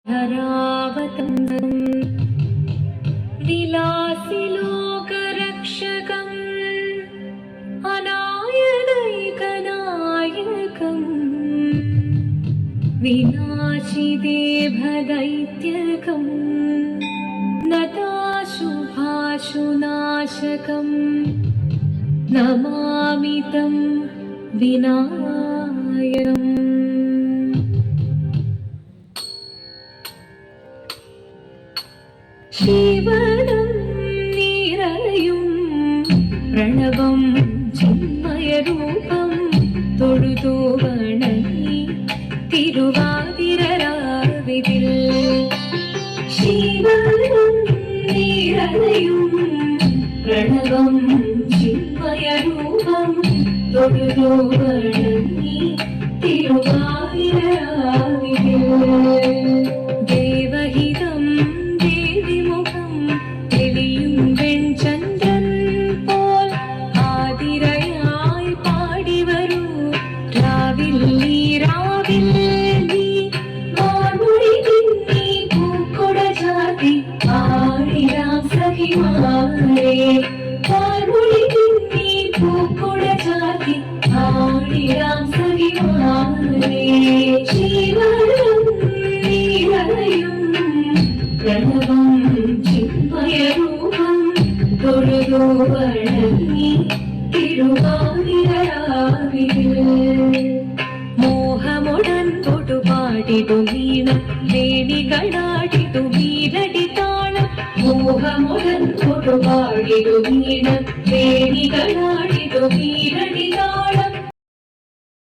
धरावतंसं विलासिलोकरक्षकम् अनायदैकनायकम् विनाशिदेभदैत्यकम् नताशुभाशुनाशकम् नमामि तं विनायकम्. ശിവനം നിറയും പ്രണവം ചിന്മയരൂപം തൊഴുതു വണങ്ങി തിരുവാതിരരാവിതിൽ. ശിവനം നിറയും പ്രണവം ചിന്മയരൂപം തൊഴുതു വണങ്ങി തിരുവാതിരരാവിതിൽ. ദേവഹിതം പ്രണവം ചിന്മയരൂപം തൊഴുതു വണങ്ങി തിരുവാതിരരാവിതിൽ. മോഹമുടൻ തൊടുപാടിടു വീണം വേണികളാടിടു വീരടി താളം. മോഹമുടൻ തൊടുപാടിടു വീണം വേണികളാടിടു വീ